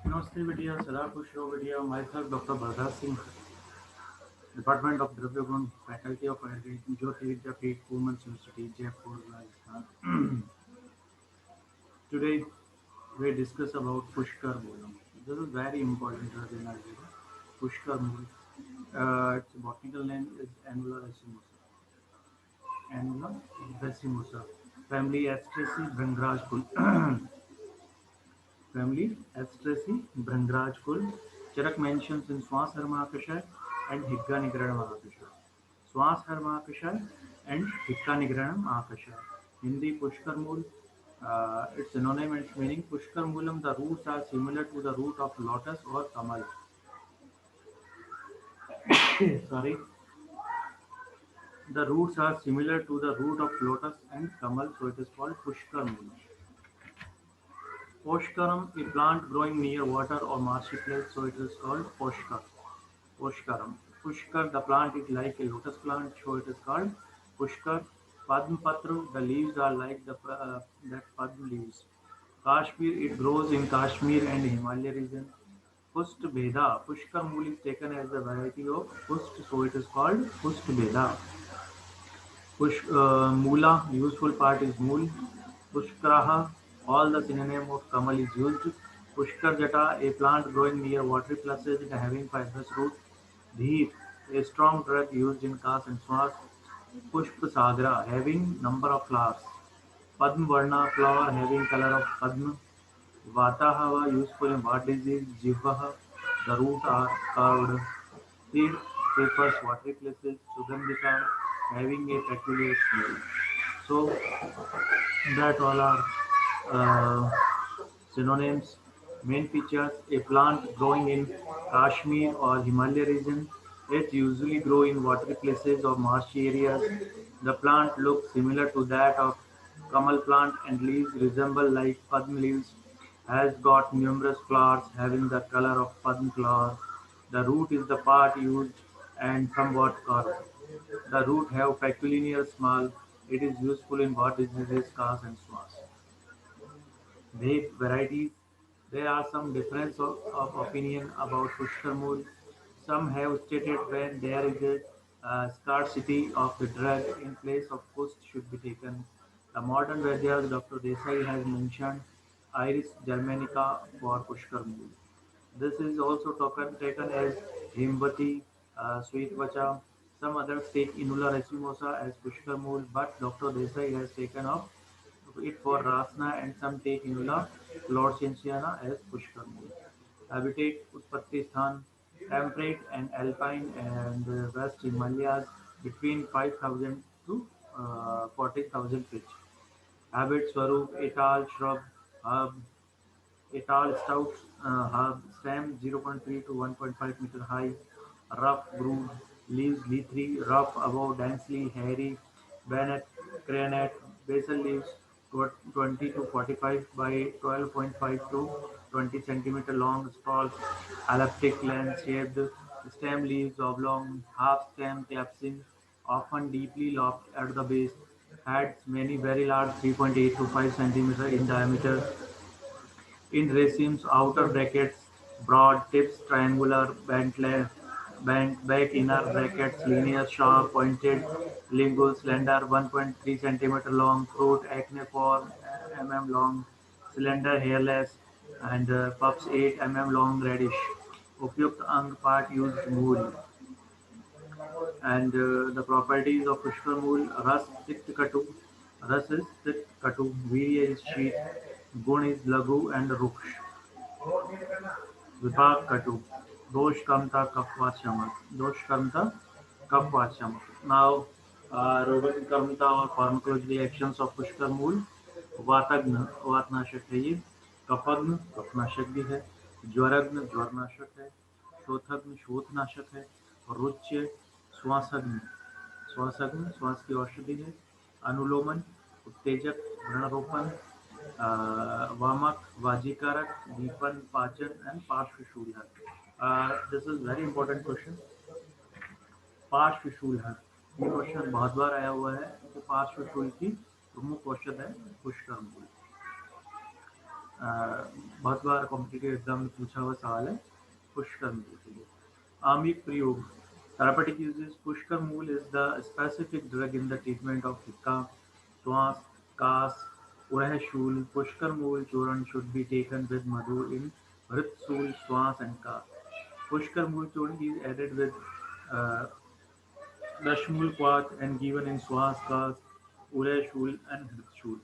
Namaste Vidya, Salah Kushro Vidya, myself Dr. Bardar Singh, Department of Dravya Gun, Faculty of Ayurveda, Jyoti Vidya Peeth, Women's University, Jaipur, Rajasthan. Today we discuss about Pushkar Moolam. This is very important drug in Ayurveda. Pushkar Moolam. Its botanical name is Annular racemosa. Annular racemosa. Family Asteraceae, Bhringraj Kul. Family Asteraceae, Bhringraj Kul. Charak mentions in Swasharma Akashar and Higga Nigranam Akashar. Swasharma Akashar and Higga Nigranam Akashar. Hindi Pushkar Mool. Its synonym and meaning Pushkar Moolam. The roots are similar to the root of lotus or kamal. Sorry. The roots are similar to the root of lotus and kamal, so it is called Pushkar Moolam. Poshkaram, a plant growing near water or marshy place, so it is called Poshkar. Pushkaram. Pushkar, the plant is like a lotus plant, so it is called Pushkar. Padma Patra, the leaves are like that Padma leaves. Kashmir, it grows in Kashmir and Himalaya region. Pust Beda, Pushkar Mool is taken as a variety of Pust, so it is called Pust Beda. Mula, useful part is Mool. Pushkaraha, all the synonym of Kamal is used. Pushkar Jata, a plant growing near watery places and having fibrous roots. Dheep, a strong drug used in cough and swas. Pushpa Sagra, having number of flowers. Padma Varna, flower having color of Padma. Vatahava, useful in heart disease. Jivaha, the root are curved. Seed prefers watery places. Sugandhika, having a peculiar smell. So that all are uh, synonyms. Main features: a plant growing in Kashmir or Himalaya region. It usually grow in watery places or marshy areas. The plant looks similar to that of Kamal plant and leaves resemble like Padma leaves. Has got numerous flowers having the color of Padma flower. The root is the part used and somewhat curved. The root have peculiar smell. It is useful in what diseases, cause and swas. Vague varieties. There are some difference of opinion about Pushkarmul. Some have stated when there is a scarcity of the drug in place of Pust should be taken. The modern Vaidya Dr. Desai has mentioned Iris germanica for Pushkarmul. This is also taken as Himvati, sweet vacha. Some others take Inula racemosa as Pushkarmul, but Dr. Desai has taken off it for Rasna and some take Inula floresiana as Pushkarmul. Habitat Utpatti Sthan, temperate and alpine and West Himalayas between 5,000 to 40,000 feet. Habit Swarup, Etal, shrub, herb, a tall, stout herb, stem 0.3 to 1.5 meter high, rough grooved, leaves leathery, rough above, densely hairy, bayonet, crenate, basal leaves 20 to 45 by 12.5 to 20 centimeter long, sprouts, elliptic lens shaped, stem leaves oblong, half stem collapsing, often deeply lobed at the base, heads many very large 3.8 to 5 centimeter in diameter, in racemes, outer brackets, broad tips, triangular, bent back inner brackets, linear, sharp, pointed, lingual, slender, 1.3 centimeter long, fruit, acneiform, long, slender, hairless, and pups 8 long, reddish. Upyukt ang part used mool. And the properties of Pushkar mool, ras, tikt katu. Ras is tikt katu, virya is sheet, gun is lagu and ruksh. विभाग कटु दोष कर्मता कफवाचमक दोष कर्मता कफवाचमक now रोगन कर्मता और pharmacology actions of Pushkar मूल वातग्न वातनाशक है ये कफग्न कफनाशक भी है ज्वरग्न ज्वरनाशक है शोथग्न शोथनाशक है रुच्य श्वासग्न श्वासग्न श्वास की औषधि है अनुलोमन उत्तेजक व्रणरोपण वामक वाजीकारक दीपन पाचन एंड पार्श्वशूलहर. This is very important question. पार्श्वशूलहर ये क्वेश्चन बहुत बार आया हुआ है कि पार्श्वशूल की प्रमुख औषध है पुष्कर मूल. बहुत बार कॉम्पिटिटिव एग्जाम में पूछा हुआ सवाल है पुष्कर मूल के लिए। आमिक प्रयोग therapeutic uses pushkar mool is the specific drug in the treatment of hikka, श्वास, कास, उड़हशूल. Pushkar mool चूर्ण should be taken with madhu in Hritsul, श्वास and kas. Pushkar mool churn is added with uh, Dashmul Quat and given in Swas Kas, Ureshul and Hritshul.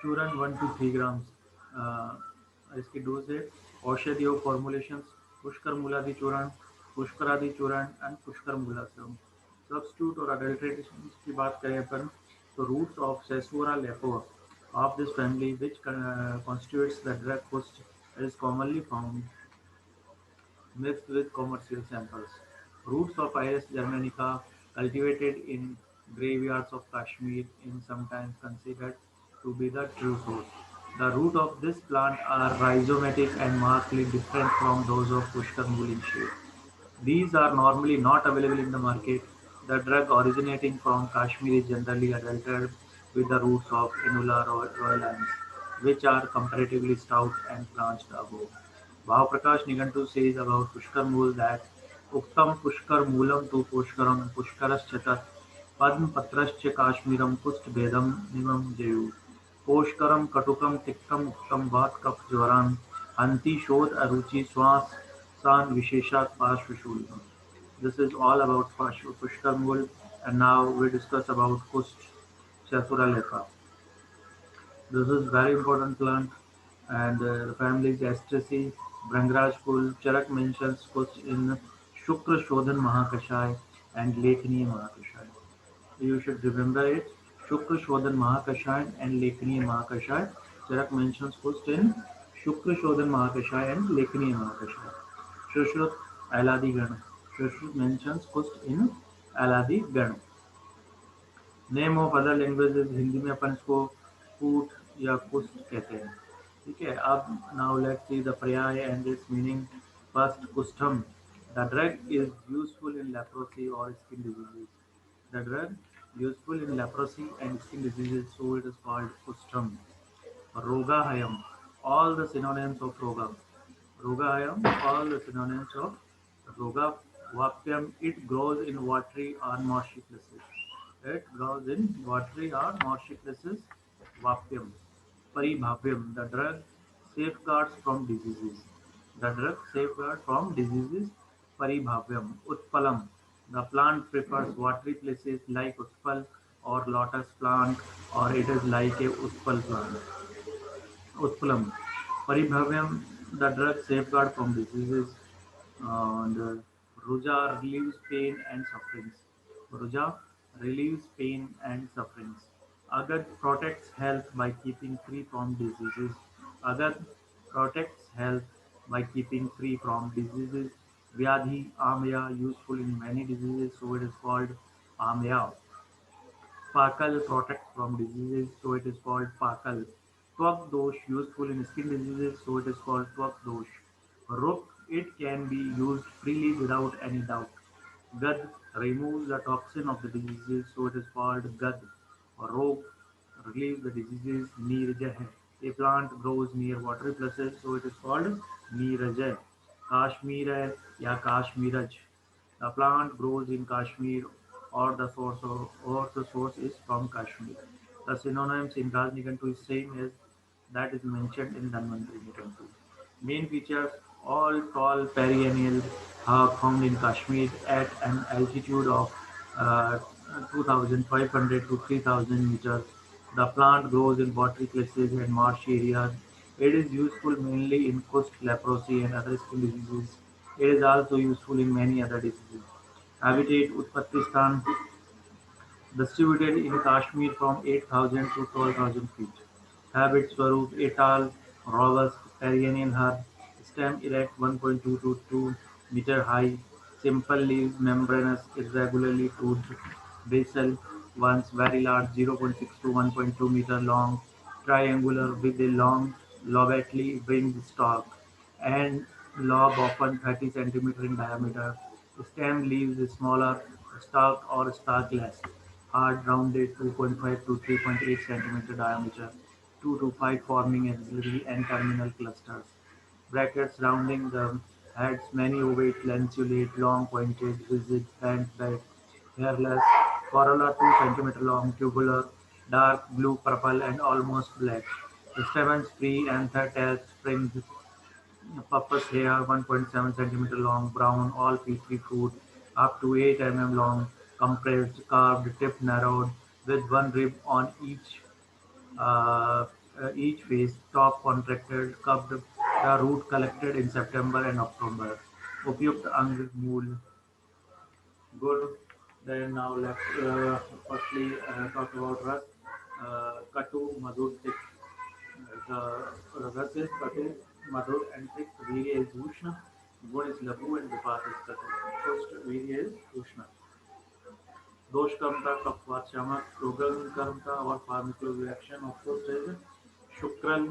चूर्ण 1 to 3 grams. इसकी dose है. औषधि और formulations Pushkar मूलादि चूर्ण, पुष्करादि चूर्ण and Pushkar मूलाश्रम. Substitute और adulteration की बात करें अपन तो रूट्स ऑफ सेसोरा लेपो of this family which constitutes the drug host is commonly found mixed with commercial samples. Roots of Iris germanica cultivated in graveyards of Kashmir is sometimes considered to be the true source. The root of this plant are rhizomatic and markedly different from those of Pushkar Mool in shape. These are normally not available in the market. The drug originating from Kashmir is generally adulterated with the roots of Inula royalans, which are comparatively stout and branched above. Bhavaprakash Nigantu says about Pushkar Mool that Uktam Pushkar Moolam tu Pushkaram Pushkarascha Padma Patrascha Kashmiram Kust Bedam Nimam Jayu Poshkaram Katukam Tiktam Uktam Vat Kaf Jwaran Anti Shodh Aruchi Swas San Visheshat Pashvashulvam. This is all about Pushkar Mool, and now we discuss about Kust Chaturalepa. This is very important plant, and the family is Asteraceae. Bhrangraj Kul. Charak mentions Kust in Shukra Shodhan Mahakashai and Lekhaniya Mahakashai. You should remember it. Shukra Shodhan Mahakashai and Lekhaniya Mahakashai. Charak mentions Kust in Shukra Shodhan Mahakashai and Lekhaniya Mahakashai. Shushrup Aladi Gana. Shushrup mentions Kust in Aladi Gana. Name of other languages Hindi में अपन इसको कूट या कुस्ट कहते हैं. ठीक है. अब now let's see the पर्याय एंड इट्स मीनिंग. फर्स्ट कुष्ठम. The drug is useful in leprosy और skin diseases. The drug useful in leprosy and skin diseases so it is called कुष्ठम. Rogahayam. All the synonyms of Roga. Rogahayam. All the synonyms of Roga. Vapyam. It grows in watery or marshy places. It grows in watery or marshy places. Vapyam. Paribhavyam. The drug safeguards from diseases. The drug safeguards from diseases. Paribhavyam. Utpalam. The plant prefers watery places like Utpal or lotus plant, or it is like a Utpal plant. Utpalam. Paribhavyam, the drug safeguard from diseases. And Ruja relieves pain and sufferings. Ruja relieves pain and sufferings. Agad protects health by keeping free from diseases. Agad protects health by keeping free from diseases. Vyadhi, Amya, useful in many diseases, so it is called Amya. Pakal protects from diseases, so it is called Pakal. Twak dosh useful in skin diseases, so it is called Twak dosh. Ruk, it can be used freely without any doubt. Gad removes the toxin of the diseases, so it is called Gad. Rog relieves the diseases. Neerjah, a plant grows near watery places, so it is called Neerjah. Kashmir ya Kashmiraj. The plant grows in Kashmir, or the source is from Kashmir. The synonyms in Raj Nigantu is same as that is mentioned in Dhanvantari Nigantu. Main features: all tall perennial are found in Kashmir at an altitude of uh, 2,500 to 3,000 meters. The plant grows in watery places and marshy areas. It is useful mainly in coast leprosy and other skin diseases. It is also useful in many other diseases. Habitat Utpatti Stan distributed in Kashmir from 8,000 to 12,000 feet. Habit Swarup Etal robust perennial herb. Stem erect 1.2 to 2 meter high. Simple leaves membranous irregularly toothed. Basal ones very large 0.6 to 1.2 meter long. Triangular with a long lobately winged stalk and lob often 30 centimeter in diameter. Stem leaves is smaller, stalk or stalkless, hard rounded 2.5 to 3.8 centimeter diameter. 2 to 5, forming axillary and terminal clusters. Brackets surrounding the heads, many ovate, lanceolate, long pointed, rigid, bent back, hairless, corolla 2 centimeter long, tubular, dark blue, purple, and almost black. Stamens free, anther, tail, springs, purpose hair, 1.7 centimeter long, brown, all peachy fruit, up to 8 mm long, compressed, carved, tip narrowed, with one rib on each face, top contracted, cupped, the root collected in September and October. Upyukt ang mool, good. Then now let's firstly talk about Ras. Katu, Madhur, Tik. The Ras is Katu, Madhur and Tik. Virya is Ushna. Gun is Labu and Vipat is Katu. First Virya is Ushna. दोष कर्मता कपवाचामक रोगन कर्मता और pharmacoreaction of those is Shukran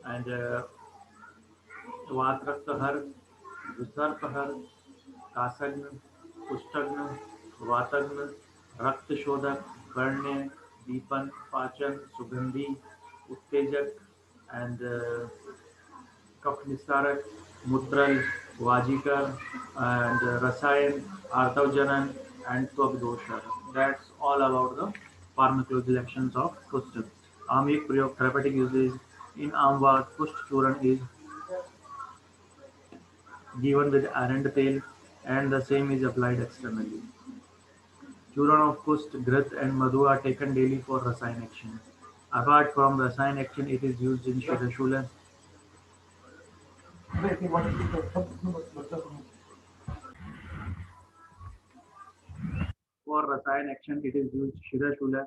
and वातरक्तहर, विसर्पहर, कासग्न, कुष्ठग्न, वातग्न, रक्तशोधक, कर्ण्य, दीपन, पाचन, सुगंधी, उत्तेजक and cough निस्तारक, मूत्रल, वाजीकर and rasayan, artavjanan and twabdosha. That's all about the pharmacological actions of Kush. Amik Prayog therapeutic uses in Amvat, Kush Churan is given with arend tail and the same is applied externally. Churn of Kust, Grit and Madhu are taken daily for Rasayan action. Apart from Rasayan action, it is used in Shirashula. For Rasayan action, it is used Shirashula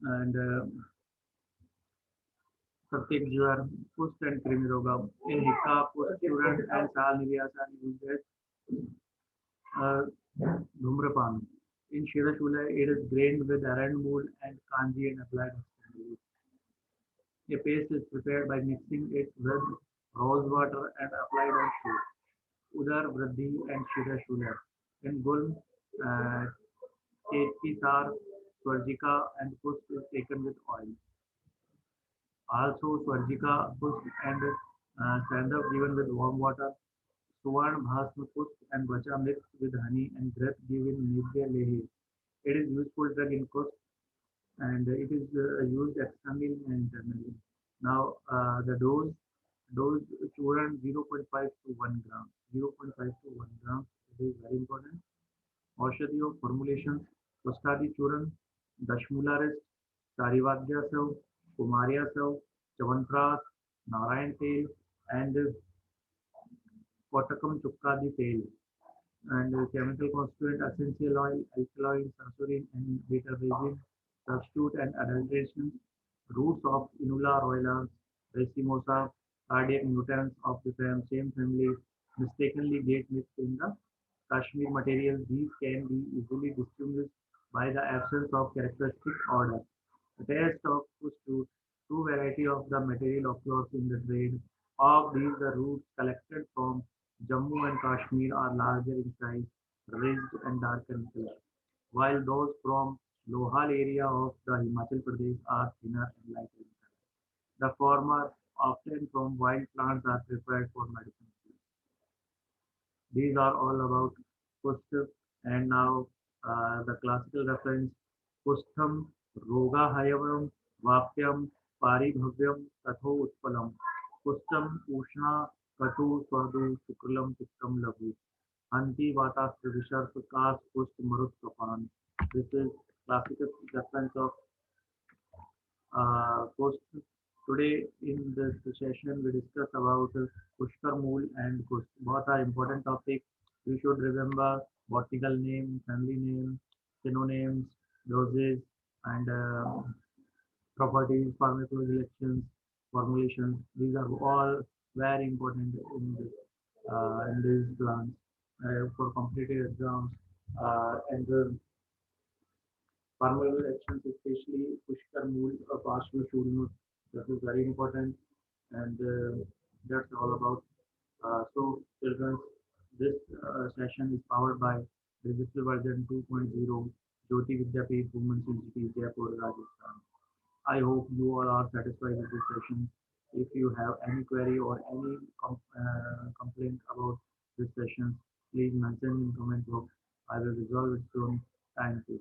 and Pratik Jwar, Kust and Krimiroga. In Hika, Kust, Churn and Sal Nivyas are used as uh, Dhumrapan. In Shirashula, it is grained with arand mold and kanji and applied externally. A paste is prepared by mixing it with rose water and applied on shoe. Udar, Vriddhi and Shirashula. In Gulm, uh, Ketki Sar, Swarjika and Push is taken with oil. Also, Swarjika, Push and Sandal given with warm water. Suvarn, Bhasma, Push and Vacha mixed with honey and breath given Nidya Lehi. It is useful drug in Kush and it is used externally and internally. Now, the dose churn 0.5 to 1 gram. 0.5 to 1 gram. It is very important. औषधियों formulations Ustadi Churan, Dashmularis, Sarivadyasav, Kumaryasav, Chavanpras, Narayan Tail, and Kotakam Chukkadi Tail. And chemical constituent essential oil, alkaloid, sensorin, and beta resin, substitute and adulteration, roots of Inula royala, racemosa, cardiac mutants of the same family, mistakenly get mixed in the Kashmir material. These can be easily distinguished by the absence of characteristic order. The test of push to two variety of the material occurs in the trade. Of these, the roots collected from Jammu and Kashmir are larger in size, ridged and darker in color, while those from Lohal area of the Himachal Pradesh are thinner and lighter in color. The former, often from wild plants, are prepared for medicinal use. These are all about Pushp and now the classical reference Pushtham Rogahayavam Vapyam Paribhavyam Tatho Utpalam Pushtam Ushna Katu Swadu Shuklam Tiktam Lagu Anti Vatastra Visharp Kas Pusht Marut Kapan. This is classical reference of post. Today in this session we discuss about Pushkar Mool and Kush. Both are important topics. You should remember botanical name, family name, synonyms, doses, and properties, pharmacological actions, formulations. These are all very important in these plants for competitive exams and farmer actions, especially Pushkar Mool or Pashwa Shulnut. That is very important, and that's all about. So, children, this session is powered by digital version 2.0 Jyoti Vidyapeeth Women's Institute, Jaipur, Rajasthan. I hope you all are satisfied with this session. If you have any query or any complaint about this session, please mention in comment box. I will resolve it soon. Thank you.